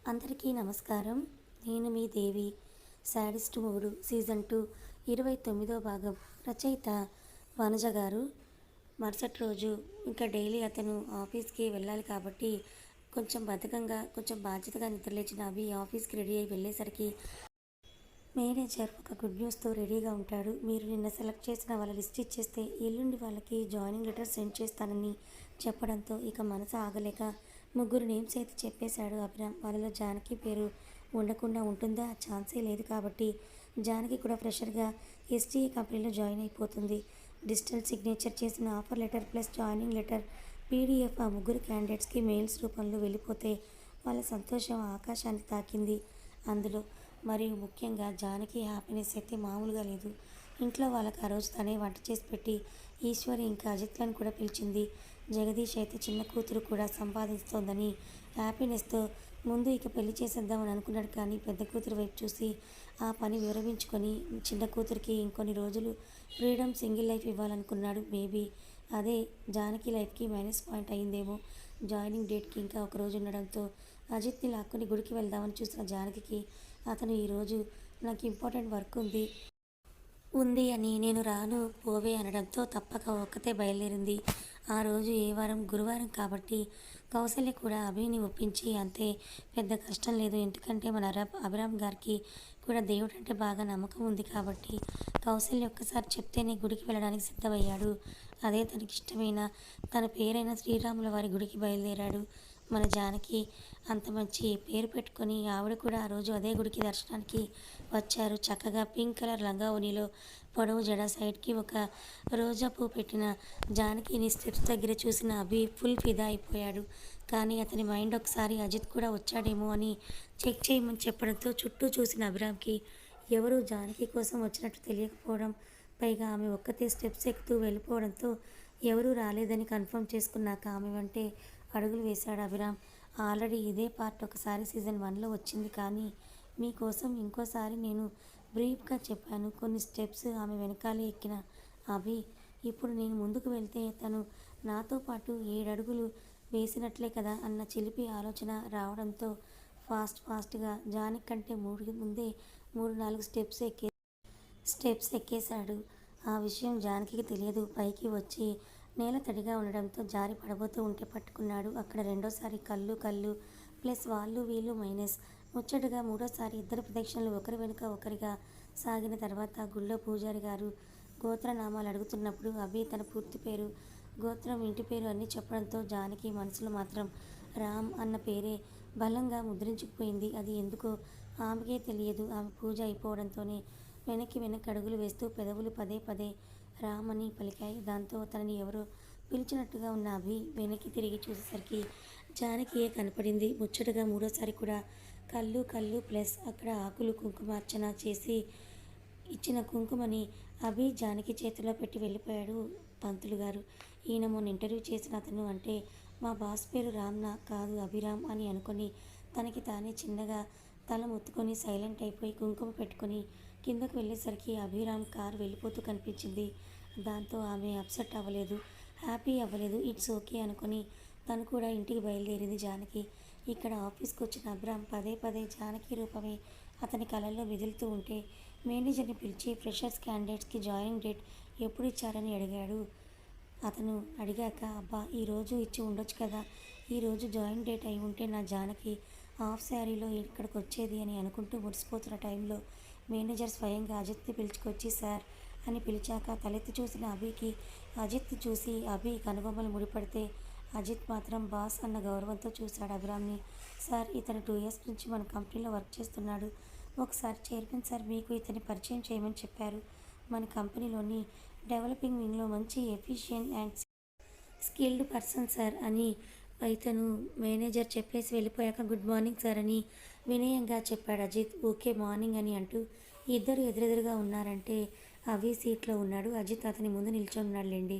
అందరికీ నమస్కారం. నేను మీ దేవి. శాడిస్ట్ మొగుడు సీజన్ 2 29వ భాగం. రచయిత వనజ గారు. మరుసటి రోజు ఇంకా డైలీ అతను ఆఫీస్కి వెళ్ళాలి కాబట్టి కొంచెం బద్ధకంగా కొంచెం బాధ్యతగా నిద్రలేచిన అభి ఆఫీస్కి రెడీ అయి వెళ్ళేసరికి మేనేజర్ ఒక గుడ్ న్యూస్తో రెడీగా ఉంటాడు. మీరు నిన్న సెలెక్ట్ చేసిన వాళ్ళ లిస్ట్ ఇచ్చేస్తే ఎల్లుండి వాళ్ళకి జాయినింగ్ లెటర్ సెండ్ చేస్తానని చెప్పడంతో ఇక మనసు ఆగలేక ముగ్గురు నేమ్స్ అయితే చెప్పేశాడు అభిరామ్. వాళ్ళలో జానకి పేరు ఉండకుండా ఉంటుందా? ఛాన్సే లేదు కాబట్టి జానకి కూడా ఫ్రెషర్గా ఎస్టీఏ కంపెనీలో జాయిన్ అయిపోతుంది. డిజిటల్ సిగ్నేచర్ చేసిన offer letter plus joining letter PDF ఆ ముగ్గురు క్యాండిడేట్స్కి మెయిల్స్ రూపంలో వెళ్ళిపోతే వాళ్ళ సంతోషం ఆకాశాన్ని తాకింది. అందులో మరియు ముఖ్యంగా జానకి హ్యాపీనెస్ అయితే మామూలుగా లేదు. ఇంట్లో వాళ్ళకి ఆ రోజు తనే వంట చేసి పెట్టి ఈశ్వరి ఇంకా అజిత్లను కూడా పిలిచింది. జగదీష్ అయితే చిన్న కూతురు కూడా సంపాదిస్తోందని హ్యాపీనెస్తో ముందు ఇక పెళ్లి చేసేద్దామని అనుకున్నాడు. కానీ పెద్ద కూతురు వైపు చూసి ఆ పని విరమించుకొని చిన్న కూతురికి ఇంకొన్ని రోజులు ఫ్రీడమ్ సింగిల్ లైఫ్ ఇవ్వాలనుకున్నాడు. మేబీ అదే జానకి లైఫ్కి మైనస్ పాయింట్ అయిందేమో. జాయినింగ్ డేట్కి ఇంకా ఒక రోజు ఉండడంతో అజిత్ని లాక్కొని గుడికి వెళ్దామని చూసిన జానకి అతను ఈరోజు నాకు ఇంపార్టెంట్ వర్క్ ఉంది అని నేను రాను పోవే అనడంతో తప్పక ఒక్కతే బయలుదేరింది. ఆ రోజు ఏ వారం? గురువారం కాబట్టి కౌసల్య కూడా అభిని ఒప్పించి అంతే పెద్ద కష్టం లేదు. ఎందుకంటే మన అభిరామ్ గారికి కూడా దేవుడు అంటే బాగా నమ్మకం ఉంది కాబట్టి కౌసల్య ఒక్కసారి చెప్తేనే గుడికి వెళ్ళడానికి సిద్ధమయ్యాడు. అదే తనకి ఇష్టమైన తన పేరైన శ్రీరాముల వారి గుడికి బయలుదేరాడు. మన జానకి అంత మంచి పేరు పెట్టుకొని ఆవిడ కూడా ఆ రోజు అదే గుడికి దర్శనానికి వచ్చారు. చక్కగా పింక్ కలర్ లంగా ఓణిలో పొడవు జడ సైడ్కి ఒక రోజా పువ్వు పెట్టిన జానకిని స్టెప్స్ దగ్గర చూసిన అభి ఫుల్ ఫిదా అయిపోయాడు. కానీ అతని మైండ్ ఒకసారి అజిత్ కూడా వచ్చాడేమో అని చెక్ చేయమని చెప్పడంతో చుట్టూ చూసిన అభిరామ్కి ఎవరు జానకి కోసం వచ్చినట్టు తెలియకపోవడం, పైగా ఆమె ఒక్కతే స్టెప్స్ ఎక్కుతూ వెళ్ళిపోవడంతో ఎవరూ రాలేదని కన్ఫర్మ్ చేసుకున్నాక ఆమె వెంటే అడుగులు వేశాడు అభిరామ్. ఆల్రెడీ ఇదే పార్ట్ ఒకసారి సీజన్ 1లో వచ్చింది, కానీ మీకోసం ఇంకోసారి నేను బ్రీఫ్గా చెప్పాను. కొన్ని స్టెప్స్ ఆమె వెనకాలే ఎక్కిన అభి ఇప్పుడు నేను ముందుకు వెళ్తే తను నాతో పాటు 7 అడుగులు వేసినట్లే కదా అన్న చిలిపి ఆలోచన రావడంతో ఫాస్ట్గా జానకి కంటే ముందే 3-4 స్టెప్స్ ఎక్కేశాడు. ఆ విషయం జానకికి తెలియదు. పైకి వచ్చి నేల తడిగా ఉండడంతో జారి పడబోతూ ఉంటే పట్టుకున్నాడు. అక్కడ రెండోసారి కళ్ళు ప్లస్ వాళ్ళు వీళ్ళు మైనస్. ముచ్చటగా మూడోసారి ఇద్దరు ప్రదక్షిణలు ఒకరి వెనుక ఒకరిగా సాగిన తర్వాత గుళ్ళో పూజారి గారు గోత్రనామాలు అడుగుతున్నప్పుడు అభి తన పూర్తి పేరు, గోత్రం, ఇంటి పేరు అన్నీ చెప్పడంతో జానకి మనసులో మాత్రం రామ్ అన్న పేరే బలంగా ముద్రించుకుపోయింది. అది ఎందుకో ఆమెకే తెలియదు. ఆమె పూజ అయిపోవడంతోనే వెనక్కి అడుగులు వేస్తూ పెదవులు పదే రామ్ అని పలికాయి. దాంతో తనని ఎవరో పిలిచినట్టుగా ఉన్న అభి వెనక్కి తిరిగి చూసేసరికి జానకియే కనపడింది. ముచ్చటగా మూడోసారి కూడా కళ్ళు ప్లస్ అక్కడ ఆకులు కుంకుమార్చన చేసి ఇచ్చిన కుంకుమని అభి జానకి చేతిలో పెట్టి వెళ్ళిపోయాడు. పంతులు గారు, ఈయన మొన్న ఇంటర్వ్యూ చేసిన అతను, అంటే మా బాస్ పేరు రామ్నా కాదు అభిరామ్ అని అనుకొని తనకి తానే చిన్నగా తల మొత్తుకొని సైలెంట్ అయిపోయి కుంకుమ పెట్టుకొని కిందకు వెళ్ళేసరికి అభిరామ్ కారు వెళ్ళిపోతూ కనిపించింది. దాంతో ఆమె అప్సెట్ అవ్వలేదు, హ్యాపీ అవ్వలేదు. ఇట్స్ ఓకే అనుకొని తను కూడా ఇంటికి బయలుదేరింది జానకి. ఇక్కడ ఆఫీస్కి వచ్చిన అభిరామ్ పదే జానకి రూపమే అతని కళల్లో మెదులుతూ ఉంటే మేనేజర్ని పిలిచి ఫ్రెషర్స్ క్యాండిడేట్స్కి జాయినింగ్ డేట్ ఎప్పుడు ఇచ్చారని అడిగాడు. అతను అడిగాక అబ్బా ఈరోజు ఇచ్చి ఉండొచ్చు కదా, ఈరోజు జాయిన్ డేట్ అయి ఉంటే నా జానకి హాఫ్ శారీలో ఇక్కడికి వచ్చేది అని అనుకుంటూ మురిసిపోతున్న టైంలో మేనేజర్ స్వయంగా అజిత్ని పిలుచుకొచ్చి సార్ అని పిలిచాక తలెత్తి చూసిన అభికి అజిత్ని చూసి అభి కనుబొమ్మలు ముడిపడితే అజిత్ మాత్రం బాస్ అన్న గౌరవంతో చూశాడు అభిరామ్ని. సార్, ఇతను 2 years నుంచి మన కంపెనీలో వర్క్ చేస్తున్నాడు. ఒకసారి చైర్మన్ సార్ మీకు ఇతన్ని పరిచయం చేయమని చెప్పారు. మన కంపెనీలోని డెవలపింగ్ వింగ్లో మంచి efficient and skilled person sir అని ఇతను మేనేజర్ చెప్పేసి వెళ్ళిపోయాక గుడ్ మార్నింగ్ సార్ అని వినయంగా చెప్పాడు అజిత్. ఓకే మార్నింగ్ అని అంటూ ఇద్దరు ఎదురెదురుగా ఉన్నారంటే అవి సీట్లో ఉన్నాడు. అజిత్ అతని ముందు నిల్చొని ఉన్నాడులేండి.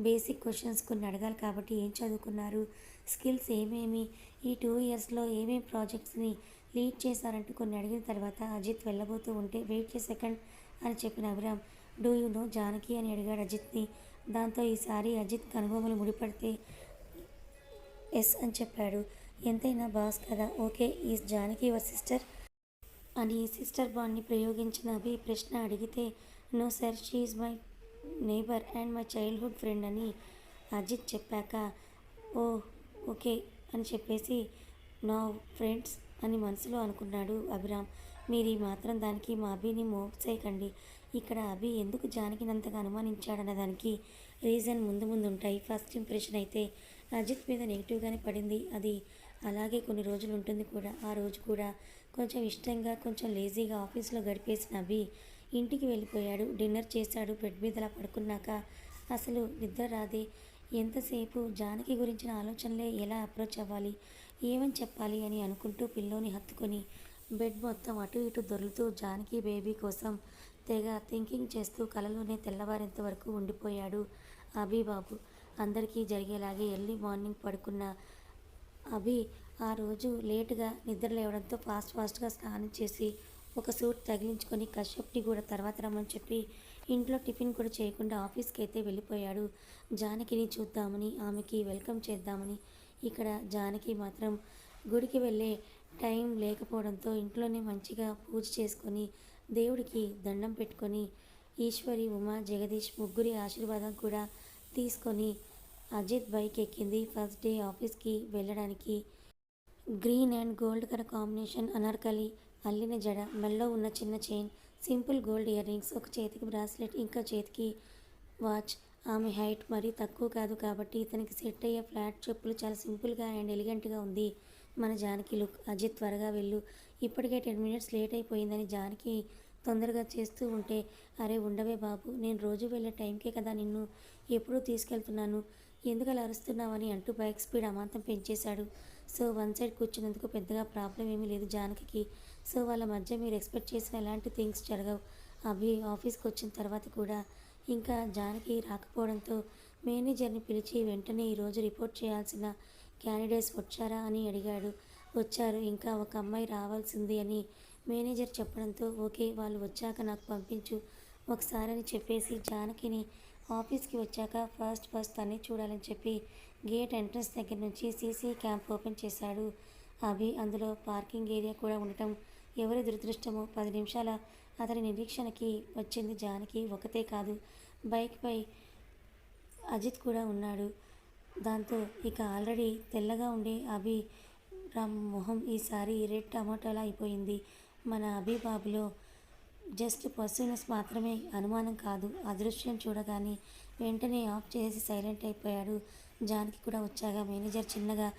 బేసిక్ క్వశ్చన్స్ కొన్ని అడగాలి కాబట్టి ఏం చదువుకున్నారు, స్కిల్స్ ఏమేమి, ఈ 2 yearsలో ఏమేమి ప్రాజెక్ట్స్ని లీడ్ చేశారంటూ కొన్ని అడిగిన తర్వాత అజిత్ వెళ్ళబోతూ ఉంటే వెయిట్ సెకండ్ అని చెప్పిన Abhiram do you know Janaki అని అడిగాడు అజిత్ని. దాంతో ఈసారి అజిత్ కనుబొమ్మలు ముడిపడితే ఎస్ అని చెప్పాడు. ఎంతైనా బాస్ కదా. Okay, is Janaki your sister అని సిస్టర్ బాండ్ని ప్రయోగించిన అభి ప్రశ్న అడిగితే, no sir, she's my neighbour and my childhood friend అని అజిత్ చెప్పాక, ఓ ఓకే అని చెప్పేసి నా ఫ్రెండ్స్ అని మనసులో అనుకున్నాడు అభిరామ్. మీరు ఈ మాత్రం దానికి మా అభిని మోసేయకండి. ఇక్కడ అభి ఎందుకు జానకినంతగా అనుమానించాడన్న దానికి రీజన్ ముందు ముందు ఉంటాయి. ఫస్ట్ ఇంప్రెషన్ అయితే అజిత్ మీద నెగిటివ్గానే పడింది. అది అలాగే కొన్ని రోజులు ఉంటుంది కూడా. ఆ రోజు కూడా కొంచెం ఇష్టంగా కొంచెం లేజీగా ఆఫీస్లో గడిపేసిన అభి ఇంటికి వెళ్ళిపోయాడు. డిన్నర్ చేశాడు. బెడ్ మీద అలా పడుకున్నాక అసలు నిద్ర రాదే. ఎంతసేపు జానకి గురించిన ఆలోచనలే, ఎలా అప్రోచ్ అవ్వాలి, ఏమని చెప్పాలి అని అనుకుంటూ పిల్లోని హత్తుకొని బెడ్ మొత్తం అటు ఇటు దొర్లుతూ జానకి బేబీ కోసం తెగ థింకింగ్ చేస్తూ కలలోనే తెల్లవారేంత వరకు ఉండిపోయాడు అభిబాబు. అందరికీ జరిగేలాగే ఎర్లీ మార్నింగ్ పడుకున్న అభి ఆ రోజు లేటుగా నిద్ర లేవడంతో ఫాస్ట్గా స్నానం చేసి ఒక సూట్ తగిలించుకొని కశ్యప్ని కూడా తర్వాత రమ్మని చెప్పి ఇంట్లో టిఫిన్ కూడా చేయకుండా ఆఫీస్కి అయితే వెళ్ళిపోయాడు. జానకిని చూద్దామని, ఆమెకి వెల్కమ్ చేద్దామని. ఇక్కడ జానకి మాత్రం గుడికి వెళ్ళే టైం లేకపోవడంతో ఇంట్లోనే మంచిగా పూజ చేసుకొని దేవుడికి దండం పెట్టుకొని ఈశ్వరి, ఉమా, జగదీష్ ముగ్గురి ఆశీర్వాదం కూడా తీసుకొని అజిత్ బైక్ ఎక్కింది. ఫస్ట్ డే ఆఫీస్కి వెళ్ళడానికి. Green and gold colour combination Anarkali, అల్లిన జడ, మెల్లో ఉన్న చిన్న chain, simple gold ear rings, ఒక చేతికి బ్రాస్లెట్, ఇంకా చేతికి వాచ్. ఆమె హైట్ మరీ తక్కువ కాదు కాబట్టి ఇతనికి సెట్ అయ్యే ఫ్లాట్ చెప్పులు. చాలా సింపుల్గా అండ్ ఎలిగెంట్గా ఉంది మన జానకి లుక్. అజిత్ త్వరగా వెళ్ళు, ఇప్పటికే 10 minutes లేట్ అయిపోయిందని జానకి తొందరగా చేస్తూ ఉంటే, అరే ఉండవే బాబు, నేను రోజు వెళ్ళే టైంకే కదా నిన్ను ఎప్పుడూ తీసుకెళ్తున్నాను, ఎందుకు అలా అరుస్తున్నావని అంటూ బైక్ స్పీడ్ అమాంతం పెంచేశాడు. సో వన్ సైడ్ కూర్చున్నందుకు పెద్దగా ప్రాబ్లం ఏమీ లేదు జానకి. సో వాళ్ళ మధ్య మీరు ఎక్స్పెక్ట్ చేసిన ఎలాంటి థింగ్స్ జరగవు. అభి ఆఫీస్కి వచ్చిన తర్వాత కూడా ఇంకా జానకి రాకపోవడంతో మేనేజర్ని పిలిచి వెంటనే ఈరోజు రిపోర్ట్ చేయాల్సిన క్యాండిడేట్స్ వచ్చారా అని అడిగాడు. వచ్చారు, ఇంకా ఒక అమ్మాయి రావాల్సింది అని మేనేజర్ చెప్పడంతో, ఓకే వాళ్ళు వచ్చాక నాకు పంపించు ఒకసారి అని చెప్పేసి జానకిని ఆఫీస్కి వచ్చాక ఫస్ట్ తనే చూడాలని చెప్పి గేట్ ఎంట్రన్స్ దగ్గర నుంచి సీసీ క్యామ్ ఓపెన్ చేశాడు అభి. అందులో పార్కింగ్ ఏరియా కూడా ఉండటం ఎవరి దురదృష్టమో 10 నిమిషాల అతని నిరీక్షణకి వచ్చింది జానకి. ఒకతే కాదు, బైక్పై అజిత్ కూడా ఉన్నాడు. దాంతో ఇక ఆల్రెడీ తెల్లగా ఉండే అభి రామ్ మొహం ఈసారి రెడ్ టమాటోలా అయిపోయింది. మన అభిబాబులో జస్ట్ పర్సూనెస్ మాత్రమే, అనుమానం కాదు. అదృశ్యం చూడగానే వెంటనే ఆఫ్ చేసి సైలెంట్ అయిపోయాడు. జానకి కూడా వచ్చాక మేనేజర్ చిన్నగా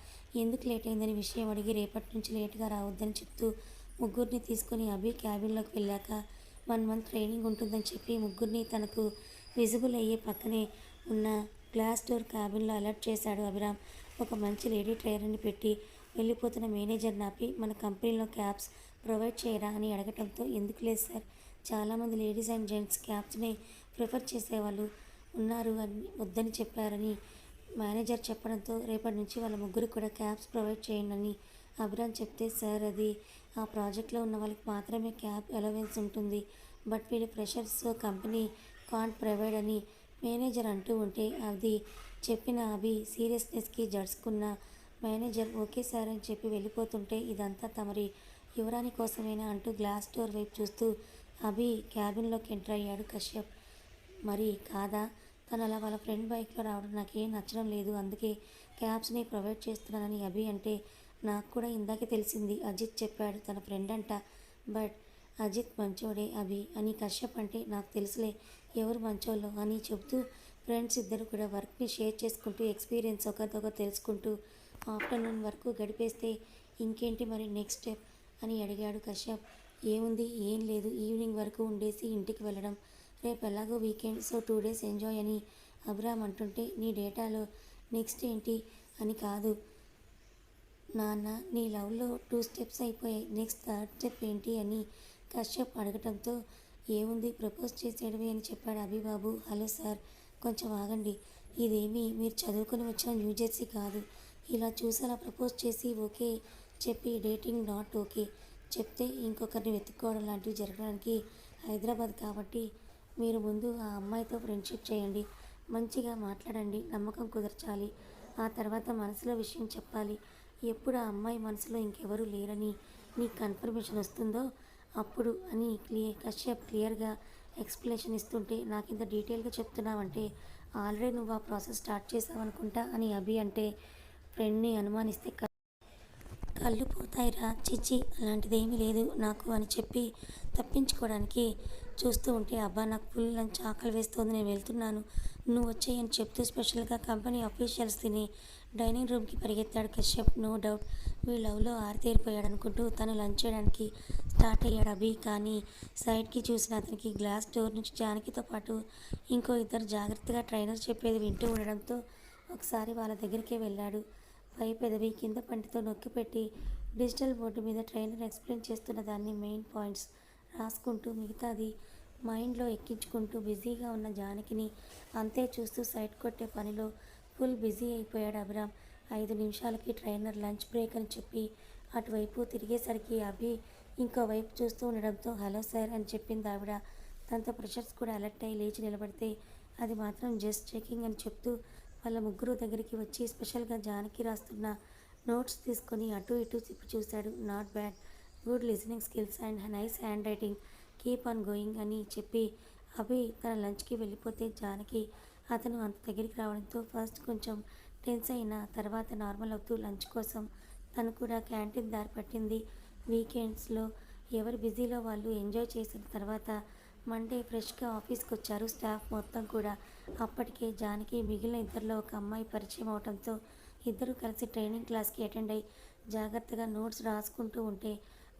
ఎందుకు లేట్ అయిందని విషయం అడిగి రేపటి నుంచి లేట్గా రావద్దని చెప్తూ ముగ్గురిని తీసుకొని అభి క్యాబిన్లోకి వెళ్ళాక 1 month ట్రైనింగ్ ఉంటుందని చెప్పి ముగ్గురిని తనకు విజిబుల్ అయ్యే పక్కనే ఉన్న గ్లాస్ డోర్ క్యాబిన్లో అలర్ట్ చేశాడు అభిరామ్. ఒక మంచి లేడీ ట్రైనర్ని పెట్టి వెళ్ళిపోతున్న మేనేజర్ నాపి, మన కంపెనీలో క్యాబ్స్ ప్రొవైడ్ చేయరా అని అడగటంతో, ఎందుకు లేదు సార్, చాలామంది లేడీస్ అండ్ జెంట్స్ క్యాబ్స్ని ప్రిఫర్ చేసేవాళ్ళు ఉన్నారు అని వద్దని చెప్పారని మేనేజర్ చెప్పడంతో, రేపటి నుంచి వాళ్ళ ముగ్గురికి కూడా క్యాబ్స్ ప్రొవైడ్ చేయండి అని అభిరామ్ చెప్తే, సార్ అది ఆ ప్రాజెక్ట్లో ఉన్న వాళ్ళకి మాత్రమే క్యాబ్ అలవెన్స్ ఉంటుంది, బట్ వీళ్ళు freshers, so company can't provide అని మేనేజర్ అంటూ ఉంటే, అది చెప్పిన అభి సీరియస్నెస్కి జడుచుకున్న మేనేజర్ ఓకే సార్ అని చెప్పి వెళ్ళిపోతుంటే, ఇదంతా తమరి యువరాణి కోసమేనా అంటూ గ్లాస్ డోర్ వైపు చూస్తూ అభి క్యాబిన్లోకి ఎంటర్ అయ్యాడు కశ్యప్. మరి కాదా, తను అలా వాళ్ళ ఫ్రెండ్ బైక్లో రావడం నాకేం నచ్చడం లేదు, అందుకే క్యాబ్స్ని ప్రొవైడ్ చేస్తున్నానని అభి అంటే, నాకు కూడా ఇందాకే తెలిసింది, అజిత్ చెప్పాడు తన ఫ్రెండ్ అంట, బట్ అజిత్ మంచోడే అభి అని కశ్యప్ అంటే, నాకు తెలుసులే ఎవరు మంచోళ్ళో అని చెబుతూ ఫ్రెండ్స్ ఇద్దరు కూడా వర్క్ని షేర్ చేసుకుంటూ ఎక్స్పీరియన్స్ ఒకరిదొకరు తెలుసుకుంటూ ఆఫ్టర్నూన్ వరకు గడిపేస్తే ఇంకేంటి మరి నెక్స్ట్ స్టెప్ అని అడిగాడు కశ్యప్. ఏముంది, ఏం లేదు, ఈవినింగ్ వరకు ఉండేసి ఇంటికి వెళ్ళడం, రేపు ఎలాగో వీకెండ్, సో 2 days ఎంజాయ్ అని అభిరామ్ అంటుంటే, నీ డేటాలో నెక్స్ట్ ఏంటి అని కాదు నాన్న, నీ లవ్లో 2 steps అయిపోయాయి, నెక్స్ట్ 3rd step ఏంటి అని కశ్యప్ అడగటంతో, ఏముంది ప్రపోజ్ చేసేయడమే అని చెప్పాడు అభిబాబు. హలో సార్, కొంచెం ఆగండి, ఇదేమీ మీరు చదువుకొని వచ్చిన న్యూజెర్సీ కాదు, ఇలా చూసి అలా ప్రపోజ్ చేసి ఓకే చెప్పి డేటింగ్ నాట్ ఓకే చెప్తే ఇంకొకరిని వెతుక్కోవడం లాంటివి జరగడానికి హైదరాబాద్ కాబట్టి మీరు ముందు ఆ అమ్మాయితో ఫ్రెండ్షిప్ చేయండి, మంచిగా మాట్లాడండి, నమ్మకం కుదర్చాలి, ఆ తర్వాత మనసులో విషయం చెప్పాలి, ఎప్పుడు ఆ అమ్మాయి మనసులో ఇంకెవరూ లేరని నీకు కన్ఫర్మేషన్ వస్తుందో అప్పుడు అని కశ్యప్ క్లియర్గా ఎక్స్ప్లెనేషన్ ఇస్తుంటే, నాకింత డీటెయిల్గా చెప్తున్నావంటే ఆల్రెడీ నువ్వు ఆ ప్రాసెస్ స్టార్ట్ చేసావనుకుంటా అని అభి అంటే, ఫ్రెండ్ని అనుమానిస్తే కళ్ళు పోతాయిరా, చిచ్చి అలాంటిదేమీ లేదు నాకు అని చెప్పి తప్పించుకోవడానికి చూస్తూ ఉంటే, అబ్బా నాకు ఫుల్ లంచ్ ఆకలి వేస్తోంది, నేను వెళ్తున్నాను, నువ్వు వచ్చేయి అని చెప్తూ స్పెషల్గా కంపెనీ అఫీషియల్స్ తిని డైనింగ్ రూమ్కి పరిగెత్తాడు కశ్యప్. నో డౌట్ వీళ్ళ లవ్లో ఆరితేరిపోయాడు అనుకుంటూ తను లంచ్ చేయడానికి స్టార్ట్ అయ్యాడు అభి. కానీ సైడ్కి చూసిన అతనికి గ్లాస్ డోర్ నుంచి జానకితో పాటు ఇంకో ఇద్దరు జాగ్రత్తగా ట్రైనర్ చెప్పేది వింటూ ఉండడంతో ఒకసారి వాళ్ళ దగ్గరికే వెళ్ళాడు. పై పెదవి కింద పంటితో నొక్కిపెట్టి డిజిటల్ బోర్డు మీద ట్రైనర్ ఎక్స్ప్లెయిన్ చేస్తున్న దాన్ని మెయిన్ పాయింట్స్ రాసుకుంటూ మిగతాది మైండ్లో ఎక్కించుకుంటూ బిజీగా ఉన్న జానకిని అంతే చూస్తూ సైట్ కొట్టే పనిలో ఫుల్ బిజీ అయిపోయాడు అభిరామ్. 5 నిమిషాలకి ట్రైనర్ లంచ్ బ్రేక్ అని చెప్పి అటువైపు తిరిగేసరికి అభి ఇంకోవైపు చూస్తూ ఉండడంతో హలో సార్ అని చెప్పింది ఆవిడ. దాంతో ప్రెషర్స్ కూడా అలర్ట్ అయ్యి లేచి నిలబడితే అది మాత్రం జస్ట్ చెకింగ్ అని చెప్తూ వాళ్ళ ముగ్గురు దగ్గరికి వచ్చి స్పెషల్గా జానకి రాస్తున్న నోట్స్ తీసుకొని అటు ఇటు తిప్పి చూశాడు. Not bad, good listening skills and nice hand writing, keep on going అని చెప్పి అభి తన లంచ్కి వెళ్ళిపోతే జానకి అతను అంత దగ్గరికి రావడంతో ఫస్ట్ కొంచెం టెన్స్ అయిన తర్వాత నార్మల్ అవుతూ లంచ్ కోసం తను కూడా క్యాంటీన్ దారి పట్టింది. వీకెండ్స్లో ఎవరి బిజీలో వాళ్ళు ఎంజాయ్ చేసిన తర్వాత మండే ఫ్రెష్గా ఆఫీస్కి వచ్చారు స్టాఫ్ మొత్తం కూడా. అప్పటికే జానకి మిగిలిన ఇద్దరిలో ఒక అమ్మాయి పరిచయం అవడంతో ఇద్దరు కలిసి ట్రైనింగ్ క్లాస్కి అటెండ్ అయ్యి జాగ్రత్తగా నోట్స్ రాసుకుంటూ ఉంటే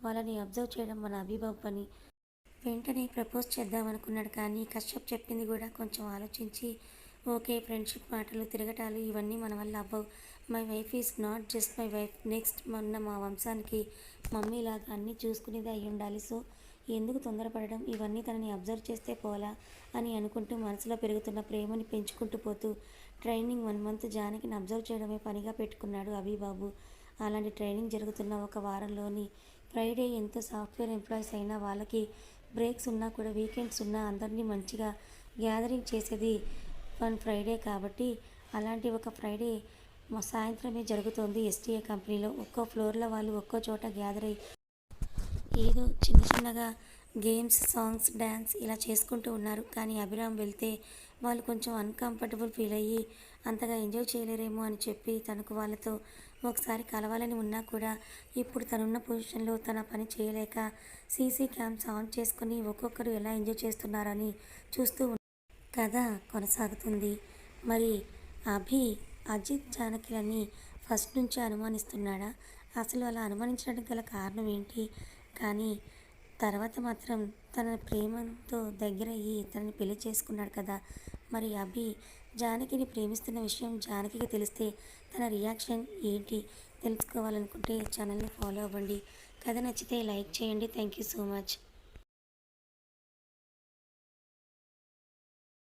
వాళ్ళని అబ్జర్వ్ చేయడం మన అభిబాబు పని. వెంటనే ప్రపోజ్ చేద్దామనుకున్నాడు కానీ కశ్యప్ చెప్పింది కూడా కొంచెం ఆలోచించి, ఓకే ఫ్రెండ్షిప్ మాటలు తిరగటాలు ఇవన్నీ మన వల్ల అవ్వవు, my wife is not just my wife, next మొన్న మా వంశానికి మమ్మీలాగా అన్నీ చూసుకునేది అయి ఉండాలి, సో ఎందుకు తొందరపడడం, ఇవన్నీ తనని అబ్జర్వ్ చేస్తే పోలా అని అనుకుంటూ మనసులో పెరుగుతున్న ప్రేమని పెంచుకుంటూ పోతూ ట్రైనింగ్ 1 మంత్ జానకిని అబ్జర్వ్ చేయడమే పనిగా పెట్టుకున్నాడు అభిబాబు. అలాంటి ట్రైనింగ్ జరుగుతున్న ఒక వారంలోని ఫ్రైడే ఎంతో సాఫ్ట్వేర్ ఎంప్లాయీస్ అయినా వాళ్ళకి బ్రేక్స్ ఉన్నా కూడా వీకెండ్స్ ఉన్నా అందరినీ మంచిగా గ్యాదరింగ్ చేసేది ఫ్రైడే కాబట్టి అలాంటి ఒక ఫ్రైడే సాయంత్రమే జరుగుతోంది ఎస్టీఏ కంపెనీలో. ఒక్కో ఫ్లోర్లో వాళ్ళు ఒక్కో చోట గ్యాదర్ అయ్యి ఏదో చిన్నగా గేమ్స్, సాంగ్స్, డ్యాన్స్ ఇలా చేసుకుంటూ ఉన్నారు. కానీ అభిరామ్ వెళ్తే వాళ్ళు కొంచెం అన్కంఫర్టబుల్ ఫీల్ అయ్యి అంతగా ఎంజాయ్ చేయలేరేమో అని చెప్పి తనకు వాళ్ళతో ఒకసారి కలవాలని ఉన్నా కూడా ఇప్పుడు తనున్న పొజిషన్లో తన పని చేయలేక సీసీ క్యామ్స్ ఆన్ చేసుకుని ఒక్కొక్కరు ఎలా ఎంజాయ్ చేస్తున్నారని చూస్తూ కథ కొనసాగుతుంది. మరి అభి అజిత్ జానకిలని ఫస్ట్ నుంచి అనుమానిస్తున్నాడా? అసలు అలా అనుమానించడానికి గల కారణం ఏంటి? కానీ తర్వాత మాత్రం తన ప్రేమతో దగ్గరయ్యి తనని పెళ్లి చేసుకున్నాడు కదా. మరి అభి జానకిని ప్రేమిస్తున్న విషయం జానకికి తెలిస్తే తన రియాక్షన్ ఏంటి తెలుసుకోవాలనుకుంటే ఛానల్ని ఫాలో అవ్వండి. కథ నచ్చితే లైక్ చేయండి. Thank you so much.